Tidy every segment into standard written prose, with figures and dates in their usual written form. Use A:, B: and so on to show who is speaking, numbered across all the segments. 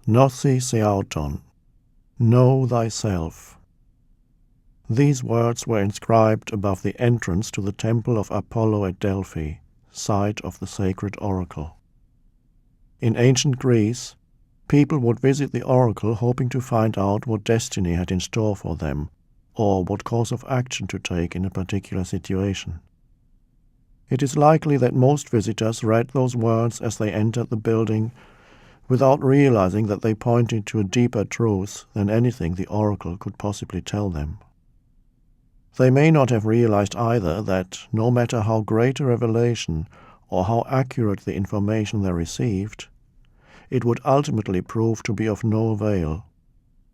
A: Gnosi seauton, know thyself. These words were inscribed above the entrance to the temple of Apollo at Delphi, site of the sacred oracle. In ancient Greece, people would visit the oracle hoping to find out what destiny had in store for them, or what course of action to take in a particular situation. It is likely that most visitors read those words as they entered the building without realizing that they pointed to a deeper truth than anything the oracle could possibly tell them. They may not have realized either that, no matter how great a revelation or how accurate the information they received, it would ultimately prove to be of no avail,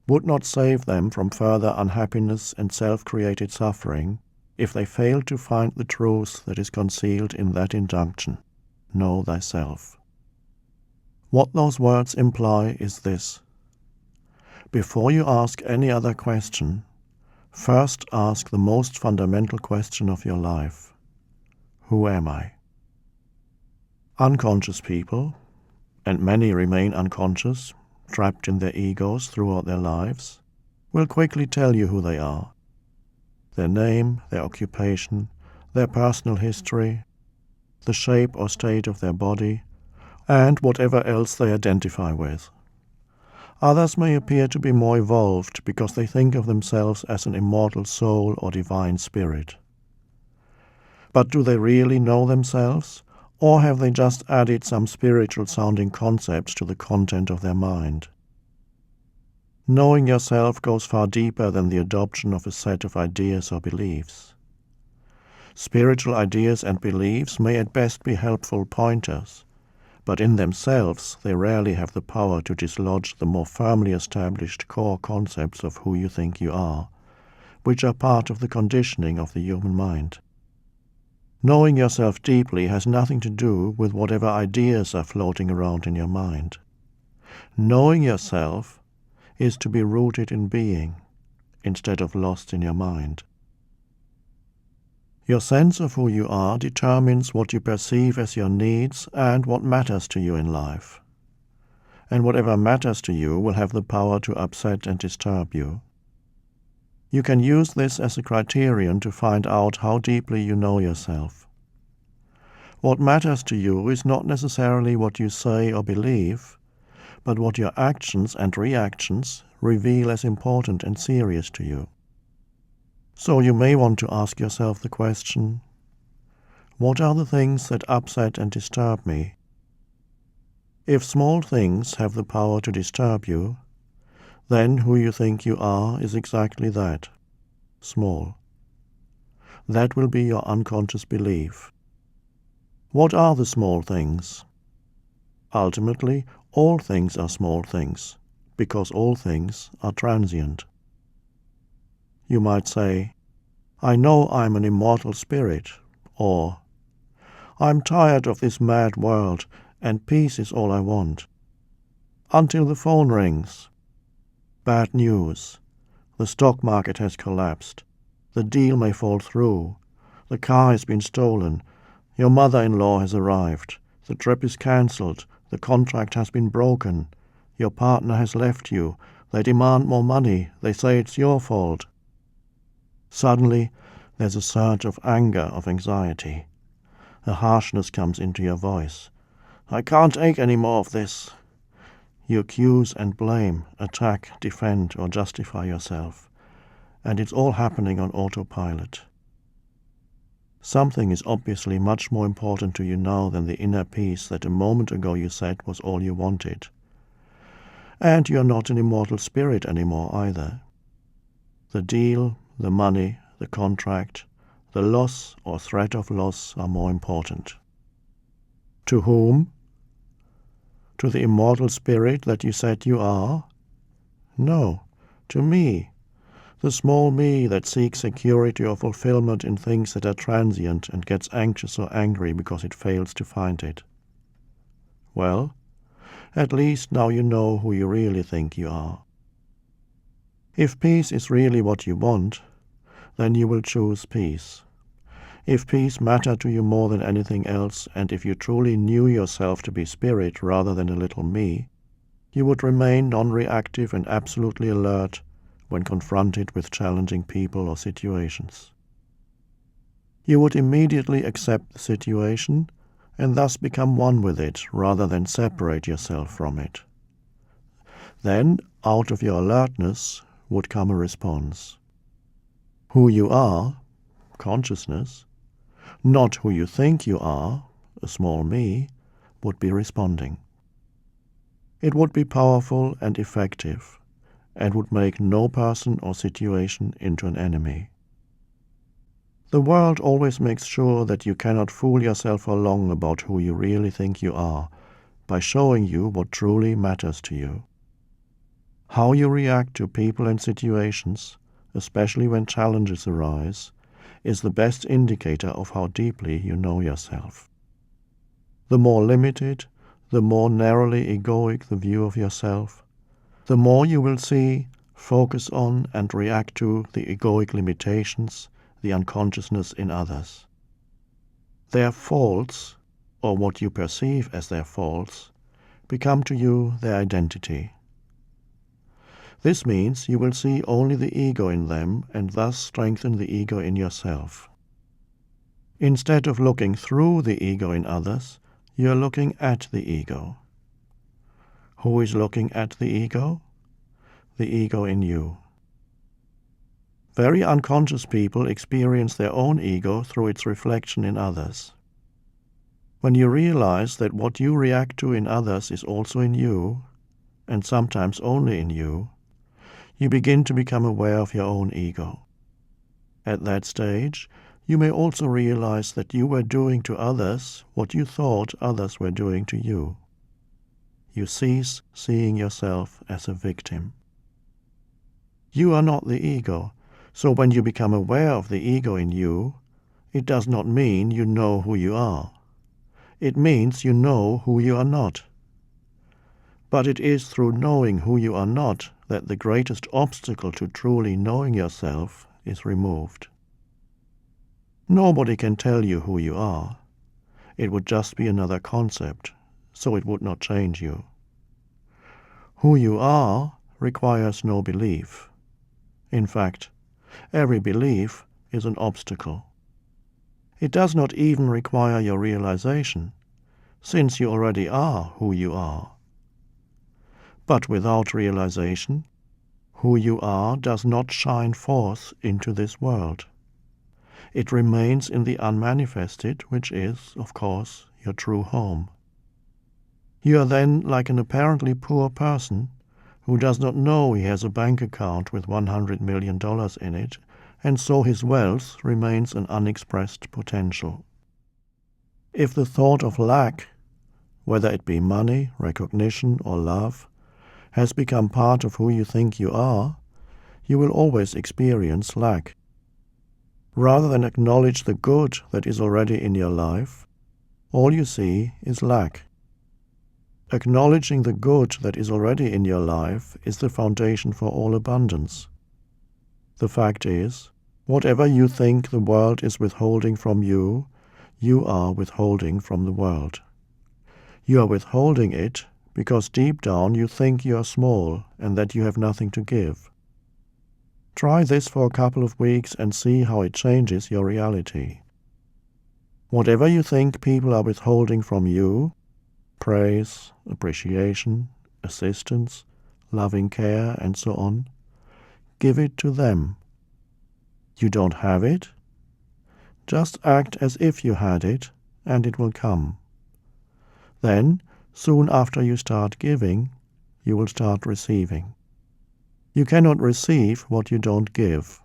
A: would not save them from further unhappiness and self-created suffering if they failed to find the truth that is concealed in that injunction, know thyself. What those words imply is this: before you ask any other question, first ask the most fundamental question of your life: who am I? Unconscious people, and many remain unconscious, trapped in their egos throughout their lives, will quickly tell you who they are: their name, their occupation, their personal history, the shape or state of their body, and whatever else they identify with. Others may appear to be more evolved because they think of themselves as an immortal soul or divine spirit. But do they really know themselves, or have they just added some spiritual-sounding concepts to the content of their mind? Knowing yourself goes far deeper than the adoption of a set of ideas or beliefs. Spiritual ideas and beliefs may at best be helpful pointers, but in themselves they rarely have the power to dislodge the more firmly established core concepts of who you think you are, which are part of the conditioning of the human mind. Knowing yourself deeply has nothing to do with whatever ideas are floating around in your mind. Knowing yourself is to be rooted in being, instead of lost in your mind. Your sense of who you are determines what you perceive as your needs and what matters to you in life. And whatever matters to you will have the power to upset and disturb you. You can use this as a criterion to find out how deeply you know yourself. What matters to you is not necessarily what you say or believe, but what your actions and reactions reveal as important and serious to you. So you may want to ask yourself the question: what are the things that upset and disturb me? If small things have the power to disturb you, then who you think you are is exactly that, small. That will be your unconscious belief. What are the small things? Ultimately, all things are small things, because all things are transient. You might say, I know I'm an immortal spirit, or I'm tired of this mad world and peace is all I want. Until the phone rings. Bad news. The stock market has collapsed. The deal may fall through. The car has been stolen. Your mother-in-law has arrived. The trip is cancelled. The contract has been broken. Your partner has left you. They demand more money. They say it's your fault. Suddenly, there's a surge of anger, of anxiety. A harshness comes into your voice. I can't take any more of this. You accuse and blame, attack, defend, or justify yourself, and it's all happening on autopilot. Something is obviously much more important to you now than the inner peace that a moment ago you said was all you wanted. And you're not an immortal spirit anymore either. The deal, the money, the contract, the loss or threat of loss are more important. To whom? To the immortal spirit that you said you are? No, to me, the small me that seeks security or fulfillment in things that are transient and gets anxious or angry because it fails to find it. Well, at least now you know who you really think you are. If peace is really what you want, then you will choose peace. If peace mattered to you more than anything else, and if you truly knew yourself to be spirit rather than a little me, You would remain non-reactive and absolutely alert when confronted with challenging people or situations. You would immediately accept the situation and thus become one with it rather than separate yourself from it. Then, out of your alertness, would come a response. Who you are, consciousness, not who you think you are, a small me, would be responding. It would be powerful and effective, and would make no person or situation into an enemy. The world always makes sure that you cannot fool yourself for long about who you really think you are, by showing you what truly matters to you. How you react to people and situations, especially when challenges arise, is the best indicator of how deeply you know yourself. The more limited, the more narrowly egoic the view of yourself, the more you will see, focus on, and react to the egoic limitations, the unconsciousness in others. Their faults, or what you perceive as their faults, become to you their identity. This means you will see only the ego in them and thus strengthen the ego in yourself. Instead of looking through the ego in others, you are looking at the ego. Who is looking at the ego? The ego in you. Very unconscious people experience their own ego through its reflection in others. When you realize that what you react to in others is also in you, and sometimes only in you, you begin to become aware of your own ego. At that stage, you may also realize that you were doing to others what you thought others were doing to you. You cease seeing yourself as a victim. You are not the ego, so when you become aware of the ego in you, it does not mean you know who you are. It means you know who you are not. But it is through knowing who you are not that the greatest obstacle to truly knowing yourself is removed. Nobody can tell you who you are. It would just be another concept, so it would not change you. Who you are requires no belief. In fact, every belief is an obstacle. It does not even require your realization, since you already are who you are. But without realization, who you are does not shine forth into this world. It remains in the unmanifested, which is, of course, your true home. You are then like an apparently poor person who does not know he has a bank account with $100 million in it, and so his wealth remains an unexpressed potential. If the thought of lack, whether it be money, recognition, or love, has become part of who you think you are, you will always experience lack. Rather than acknowledge the good that is already in your life, all you see is lack. Acknowledging the good that is already in your life is the foundation for all abundance. The fact is, whatever you think the world is withholding from you, you are withholding from the world. You are withholding it because deep down you think you are small and that you have nothing to give. Try this for a couple of weeks and see how it changes your reality. Whatever you think people are withholding from you, praise, appreciation, assistance, loving care, and so on, give it to them. You don't have it? Just act as if you had it, and it will come. Then, soon after you start giving, you will start receiving. You cannot receive what you don't give.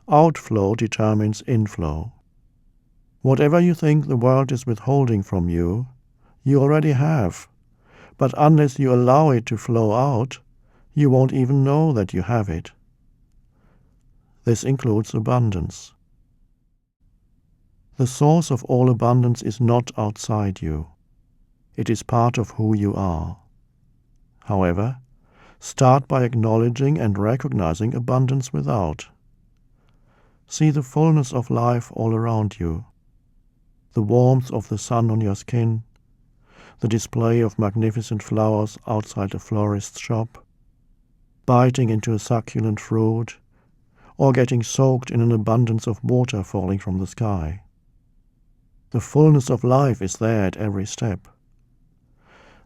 A: Outflow determines inflow. Whatever you think the world is withholding from you, you already have, but unless you allow it to flow out, you won't even know that you have it. This includes abundance. The source of all abundance is not outside you. It is part of who you are. However, start by acknowledging and recognizing abundance without. See the fullness of life all around you, the warmth of the sun on your skin, the display of magnificent flowers outside a florist's shop, biting into a succulent fruit, or getting soaked in an abundance of water falling from the sky. The fullness of life is there at every step.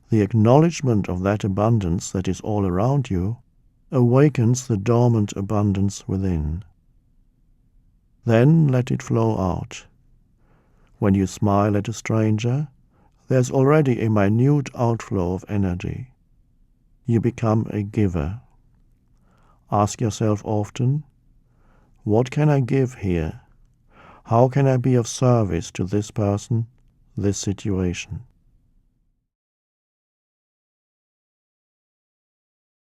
A: The acknowledgement of that abundance that is all around you awakens the dormant abundance within. Then let it flow out. When you smile at a stranger, there's already a minute outflow of energy. You become a giver. Ask yourself often, what can I give here? How can I be of service to this person, this situation?